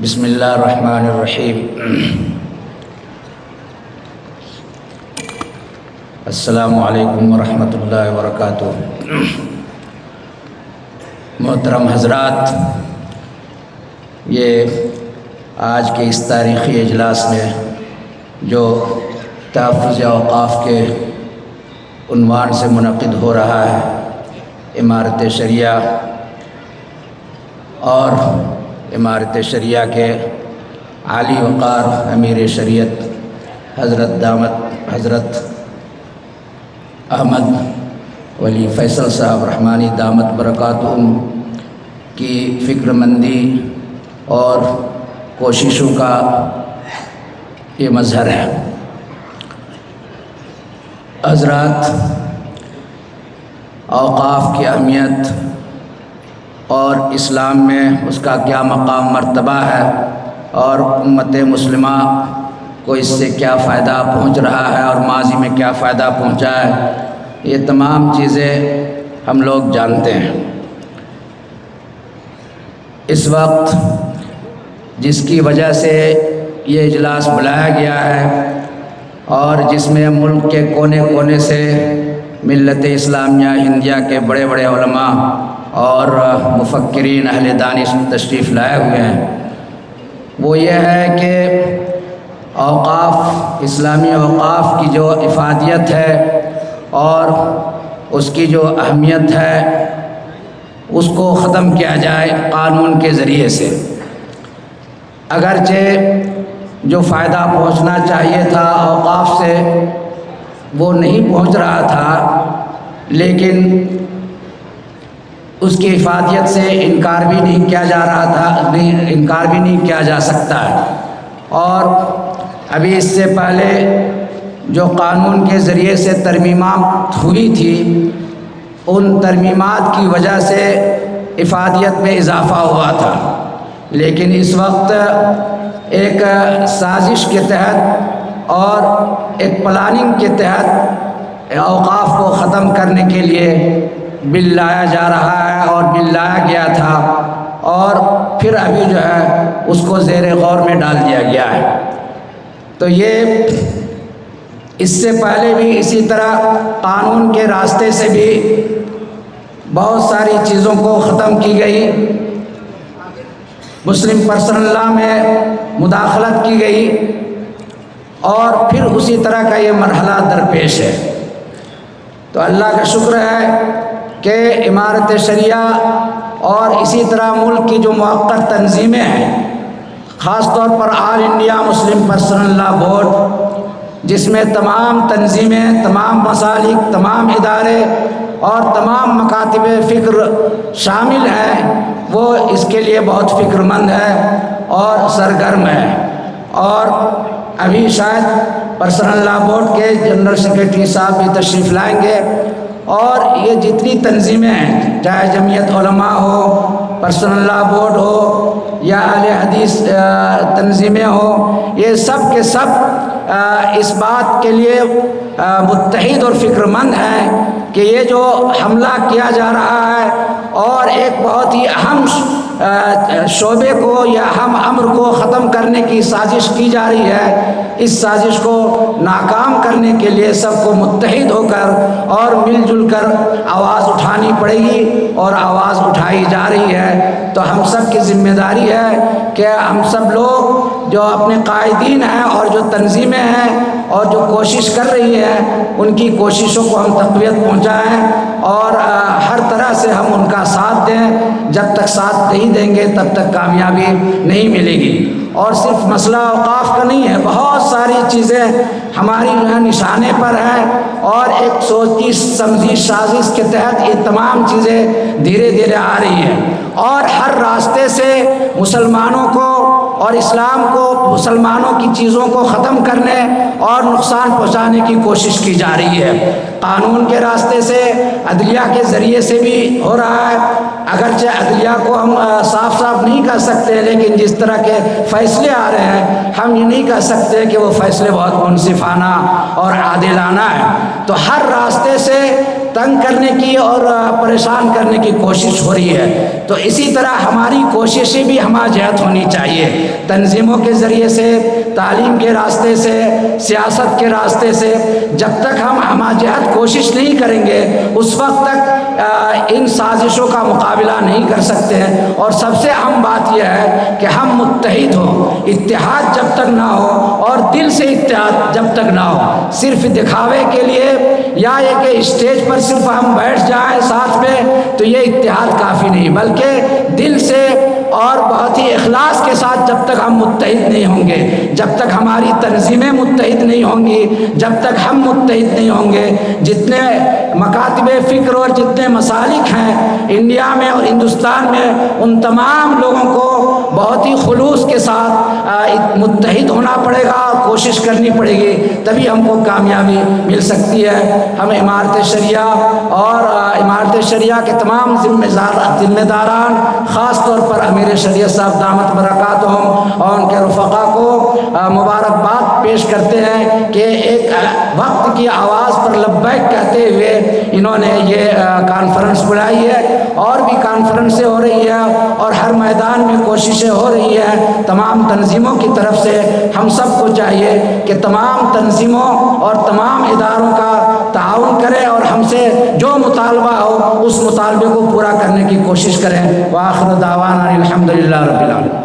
بسم اللہ الرحمن الرحیم۔ السلام علیکم ورحمۃ اللہ وبرکاتہ۔ محترم حضرات، یہ آج کے اس تاریخی اجلاس میں جو تحفظ اوقاف کے عنوان سے منعقد ہو رہا ہے، امارت شریعہ اور امارت شریعہ کے عالی وقار امیر شریعت حضرت احمد ولی فیصل صاحب رحمانی دامت برکاتہم کی فکر مندی اور کوششوں کا یہ مظہر ہے۔ حضرات، اوقاف کی اہمیت اور اسلام میں اس کا کیا مقام مرتبہ ہے اور امت مسلمہ کو اس سے کیا فائدہ پہنچ رہا ہے اور ماضی میں کیا فائدہ پہنچا ہے، یہ تمام چیزیں ہم لوگ جانتے ہیں۔ اس وقت جس کی وجہ سے یہ اجلاس بلایا گیا ہے اور جس میں ملک کے کونے کونے سے ملت اسلامیہ ہندیہ کے بڑے بڑے علماء اور مفکرین اہل دانش تشریف لائے ہوئے ہیں، وہ یہ ہے کہ اوقاف، اسلامی اوقاف کی جو افادیت ہے اور اس کی جو اہمیت ہے اس کو ختم کیا جائے قانون کے ذریعے سے۔ اگرچہ جو فائدہ پہنچنا چاہیے تھا اوقاف سے وہ نہیں پہنچ رہا تھا، لیکن اس کی افادیت سے انکار بھی نہیں کیا جا رہا تھا، انکار بھی نہیں کیا جا سکتا ہے۔ اور ابھی اس سے پہلے جو قانون کے ذریعے سے ترمیمات ہوئی تھی، ان ترمیمات کی وجہ سے افادیت میں اضافہ ہوا تھا، لیکن اس وقت ایک سازش کے تحت اور ایک پلاننگ کے تحت اوقاف کو ختم کرنے کے لیے بل لایا جا رہا ہے اور بل لایا گیا تھا اور پھر ابھی جو ہے اس کو زیر غور میں ڈال دیا گیا ہے۔ تو یہ اس سے پہلے بھی اسی طرح قانون کے راستے سے بھی بہت ساری چیزوں کو ختم کی گئی، مسلم پرسنل لاء میں مداخلت کی گئی اور پھر اسی طرح کا یہ مرحلہ درپیش ہے۔ تو اللہ کا شکر ہے کہ امارت شریعہ اور اسی طرح ملک کی جو موقر تنظیمیں ہیں، خاص طور پر all India Muslim personal law board, جس میں تمام تنظیمیں، تمام مسالک، تمام ادارے اور تمام مکاتب فکر شامل ہیں، وہ اس کے لیے بہت فکر مند ہے اور سرگرم ہے۔ اور ابھی شاید پرسنل لاء بورڈ کے جنرل سیکریٹری صاحب بھی تشریف لائیں گے، اور یہ جتنی تنظیمیں ہیں، چاہے جمعیت علماء ہو، پرسنل لاء بورڈ ہو یا اہل حدیث تنظیمیں ہوں، یہ سب کے سب اس بات کے لیے متحد اور فکر مند ہیں کہ یہ جو حملہ کیا جا رہا ہے اور ایک بہت ہی اہم شعبے کو یا اہم امر کو ختم کرنے کی سازش کی جا رہی ہے، اس سازش کو ناکام کرنے کے لیے سب کو متحد ہو کر اور مل جل کر آواز اٹھانی پڑے گی، اور آواز اٹھائی جا رہی ہے۔ تو ہم سب کی ذمہ داری ہے کہ ہم سب لوگ جو اپنے قائدین ہیں اور جو تنظیمیں ہیں اور جو کوشش کر رہی ہیں، ان کی کوششوں کو ہم تقویت پہنچائیں اور ہر طرح سے ہم ان کا ساتھ دیں۔ جب تک ساتھ نہیں دیں گے تب تک کامیابی نہیں ملے گی۔ اور صرف مسئلہ اوقاف کا نہیں ہے، بہت ساری چیزیں ہماری جو ہے نشانے پر ہیں، اور ایک سوچی سمجھی سازش کے تحت یہ تمام چیزیں دھیرے دھیرے آ رہی ہیں، اور ہر راستے سے مسلمانوں کو اور اسلام کو، مسلمانوں کی چیزوں کو ختم کرنے اور نقصان پہنچانے کی کوشش کی جا رہی ہے۔ قانون کے راستے سے، عدلیہ کے ذریعے سے بھی ہو رہا ہے، اگرچہ عدلیہ کو ہم صاف صاف نہیں کہہ سکتے، لیکن جس طرح کے فیصلے آ رہے ہیں ہم یہ نہیں کہہ سکتے کہ وہ فیصلے بہت منصفانہ اور عادلانہ ہیں۔ تو ہر راستے سے تنگ کرنے کی اور پریشان کرنے کی کوشش ہو رہی ہے۔ تو اسی طرح ہماری کوششیں بھی ہمہ ہونی چاہیے، تنظیموں کے ذریعے سے، تعلیم کے راستے سے، سیاست کے راستے سے۔ جب تک ہم ہمہ کوشش نہیں کریں گے اس وقت تک ان سازشوں کا مقابلہ نہیں کر سکتے ہیں۔ اور سب سے اہم بات یہ ہے کہ ہم متحد ہوں، اتحاد جب تک نہ ہو اور دل سے اتحاد جب تک نہ ہو، صرف دکھاوے کے لیے یا یہ کہ اسٹیج پر صرف ہم بیٹھ جائیں ساتھ میں، تو یہ اتحاد کافی نہیں، بلکہ دل سے اور بہت ہی اخلاص کے ساتھ جب تک ہم متحد نہیں ہوں گے، جب تک ہماری تنظیمیں متحد نہیں ہوں گی، جب تک ہم متحد نہیں ہوں گے، جتنے مکاتب فکر اور جتنے مسالک ہیں انڈیا میں اور ہندوستان میں، ان تمام لوگوں کو بہت ہی خلوص کے ساتھ متحد ہونا پڑے گا، کوشش کرنی پڑے گی، تبھی ہم کو کامیابی مل سکتی ہے۔ ہم امارت شریعہ اور امارت شریعہ کے تمام ذمہ داران، خاص طور پر امیر شریعت صاحب دامت برکاتہم اور ان کے رفقا کو مبارکباد پیش کرتے ہیں کہ ایک وقت کی آواز پر لبیک کہتے ہوئے انہوں نے یہ کانفرنس بلائی ہے، اور بھی کانفرنسیں ہو رہی ہیں اور ہر میدان میں کوششیں ہو رہی ہیں تمام تنظیموں کی طرف سے۔ ہم سب کو چاہیے کہ تمام تنظیموں اور تمام اداروں کا تعاون کریں اور ہم سے جو مطالبہ ہو اس مطالبے کو پورا کرنے کی کوشش کریں۔ وآخر دعوانا الحمدللہ رب العالمین۔